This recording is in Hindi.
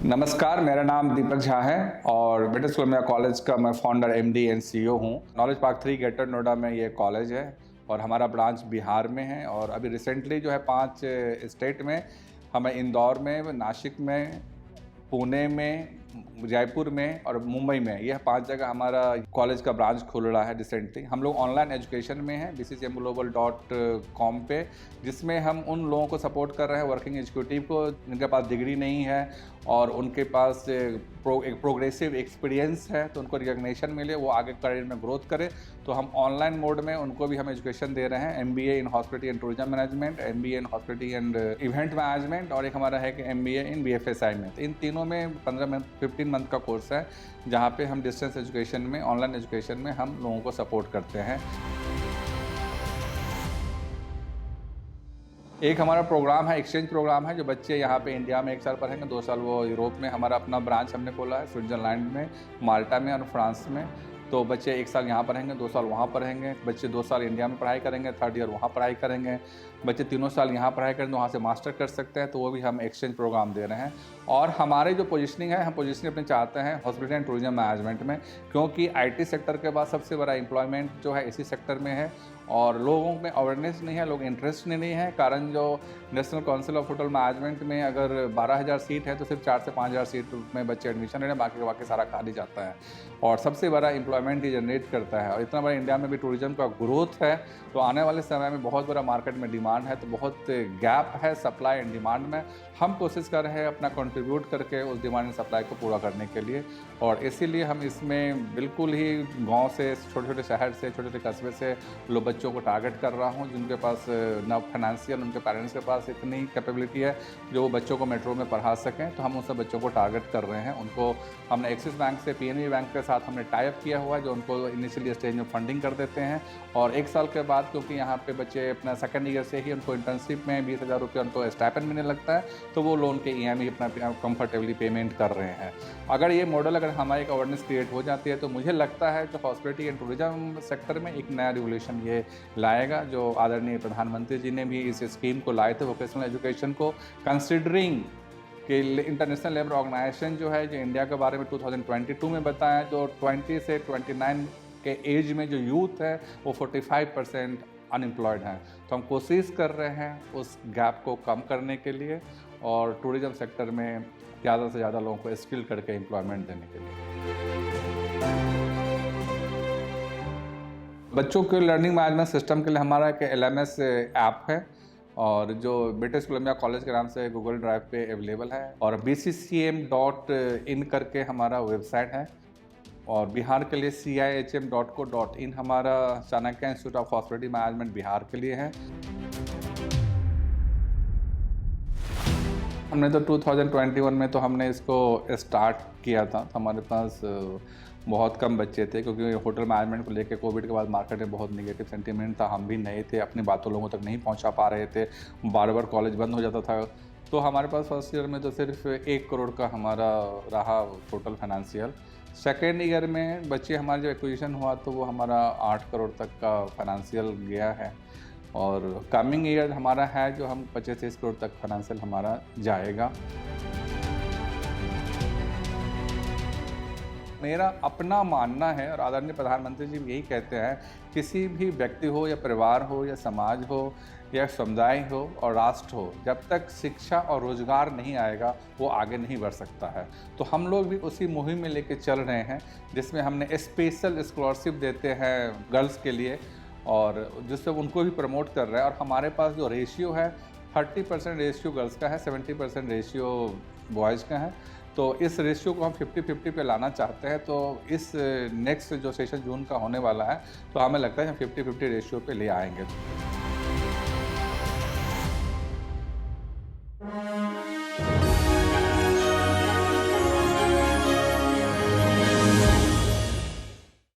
नमस्कार, मेरा नाम दीपक झा है और ब्रिटिश कोलंबिया कॉलेज का मैं फाउंडर एमडी एंड सीईओ हूँ। नॉलेज पार्क 3 ग्रेटर नोएडा में ये कॉलेज है और हमारा ब्रांच बिहार में है। और अभी रिसेंटली जो है 5 स्टेट में हमें इंदौर में, नासिक में, पुणे में, जयपुर में और मुंबई में, यह 5 जगह हमारा कॉलेज का ब्रांच खुल रहा है रिसेंटली। हम लोग ऑनलाइन एजुकेशन में हैं bccmglobal.com पे, जिसमें हम उन लोगों को सपोर्ट कर रहे हैं, वर्किंग एग्जीक्यूटिव को, जिनके पास डिग्री नहीं है और उनके पास एक प्रोग्रेसिव एक्सपीरियंस है, तो उनको रिकग्निशन मिले, वो आगे करियर में ग्रोथ करे। तो हम ऑनलाइन मोड में उनको भी हम एजुकेशन दे रहे हैं। MBA in hospitality and tourism management, MBA in hospitality and event management और एक हमारा है कि MBA इन BFSI में। तो इन तीनों में 15 मंथ का कोर्स है, जहाँ पे हम डिस्टेंस एजुकेशन में, ऑनलाइन एजुकेशन में हम लोगों को सपोर्ट करते हैं। एक हमारा प्रोग्राम है, एक्सचेंज प्रोग्राम है, जो बच्चे यहाँ पे इंडिया में 1 साल पढ़ेंगे, 2 साल वो यूरोप में। हमारा अपना ब्रांच हमने खोला है स्विट्जरलैंड में, माल्टा में और फ्रांस में। तो बच्चे 1 साल यहाँ पढ़ेंगे, 2 साल वहाँ पढ़ेंगे। बच्चे 2 साल इंडिया में पढ़ाई करेंगे, 3rd ईयर वहाँ पढ़ाई करेंगे। बच्चे 3 साल यहाँ पढ़ाई करेंगे, वहाँ से मास्टर कर सकते हैं, तो वो भी हम एक्सचेंज प्रोग्राम दे रहे हैं। और हमारे जो पोजीशनिंग है, हम पोजीशनिंग अपनी चाहते हैं हॉस्पिटल एंड टूरिज्म मैनेजमेंट में, क्योंकि IT सेक्टर के बाद सबसे बड़ा एम्प्लॉयमेंट जो है इसी सेक्टर में है और लोगों में अवेयरनेस नहीं है, लोग इंटरेस्ट नहीं है। कारण जो national council of hotel management में अगर 12,000 सीट है तो सिर्फ 4 से 5,000 सीट में बच्चे एडमिशन ले रहे हैं, बाकी सारा खाली जाता है और सबसे बड़ा एम्प्लॉयमेंट ये जनरेट करता है। और इतना बड़ा इंडिया में भी टूरिज्म का ग्रोथ है, तो आने वाले समय में बहुत बड़ा मार्केट में डिमांड है, तो बहुत गैप है सप्लाई एंड डिमांड में। हम कोशिश कर रहे हैं अपना कंट्रीब्यूट करके उस डिमांड एंड सप्लाई को पूरा करने के लिए, और इसीलिए हम इसमें बिल्कुल ही गांव से, छोटे छोटे शहर से, छोटे छोटे कस्बे से लोग बच्चों को टारगेट कर रहा हूं, जिनके पास ना फाइनेंशियल, उनके पेरेंट्स के पास इतनी कैपेबिलिटी है जो वो बच्चों को मेट्रो में पढ़ा सकें। तो हम उन सब बच्चों को टारगेट कर रहे हैं। उनको हमने एक्सिस बैंक से, PNB बैंक के साथ हमने टाई अप किया हुआ है, जो उनको इनिशियली स्टेज में फंडिंग कर देते हैं। और 1 साल के बाद, क्योंकि यहाँ पे बच्चे अपना 2nd ईयर से ही उनको इंटर्नशिप में 20,000 रुपये उनको स्टाइपेंड मिलने लगता है, तो वो लोन के EMI अपना कंफर्टेबली पेमेंट कर रहे हैं। अगर ये मॉडल, अगर हमारी एक अवेयरनेस क्रिएट हो जाती है, तो मुझे लगता है कि हॉस्पिटलिटी एंड टूरिज्म सेक्टर में एक नया रिवोल्यूशन ये लाएगा, जो आदरणीय प्रधानमंत्री जी ने भी इस स्कीम को लाए थे वोकेशनल एजुकेशन को, कंसिडरिंग कि इंटरनेशनल लेबर ऑर्गेनाइजेशन जो है, जो इंडिया के बारे में 2022 में बताया, जो 20 से 29 के एज में जो यूथ है वो 45% अनएम्प्लॉयड हैं। तो हम कोशिश कर रहे हैं उस गैप को कम करने के लिए और टूरिज्म सेक्टर में ज़्यादा से ज़्यादा लोगों को स्किल करके एम्प्लॉयमेंट देने के लिए। बच्चों के लर्निंग मैनेजमेंट सिस्टम के लिए हमारा एक LMS ऐप है, और जो ब्रिटिश कोलंबिया कॉलेज के नाम से गूगल ड्राइव पे अवेलेबल है, और bccm.in करके हमारा वेबसाइट है, और बिहार के लिए cihm.co.in हमारा Chanakya institute of hospitality management Bihar के लिए है। हमने तो 2021 में तो हमने इसको स्टार्ट किया था, तो हमारे पास बहुत कम बच्चे थे, क्योंकि होटल मैनेजमेंट को लेकर कोविड के बाद मार्केट में बहुत नेगेटिव सेंटीमेंट था। हम भी नए थे, अपनी बातों लोगों तक नहीं पहुंचा पा रहे थे, बार बार कॉलेज बंद हो जाता था। तो हमारे पास फर्स्ट ईयर में तो सिर्फ 1 करोड़ का हमारा रहा टोटल फाइनेंशियल। 2nd ईयर में बच्चे हमारा जब एक्विजिशन हुआ तो वो हमारा 8 करोड़ तक का फाइनेंशियल गया है, और कमिंग ईयर हमारा है जो हम 25-30 करोड़ तक फाइनेंशियल हमारा जाएगा। मेरा अपना मानना है, और आदरणीय प्रधानमंत्री जी भी यही कहते हैं, किसी भी व्यक्ति हो या परिवार हो या समाज हो या समुदाय हो और राष्ट्र हो, जब तक शिक्षा और रोजगार नहीं आएगा वो आगे नहीं बढ़ सकता है। तो हम लोग भी उसी मुहिम में लेके चल रहे हैं, जिसमें हमने स्पेशल स्कॉलरशिप देते हैं गर्ल्स के लिए, और जिससे उनको भी प्रमोट कर रहे हैं। और हमारे पास जो रेशियो है, 30% रेशियो गर्ल्स का है, 70% रेशियो बॉयज़ का है। तो इस रेशियो को हम 50-50 पे लाना चाहते हैं। तो इस नेक्स्ट जो सेशन जून का होने वाला है, तो हमें लगता है हम 50-50 रेशियो पे ले आएंगे।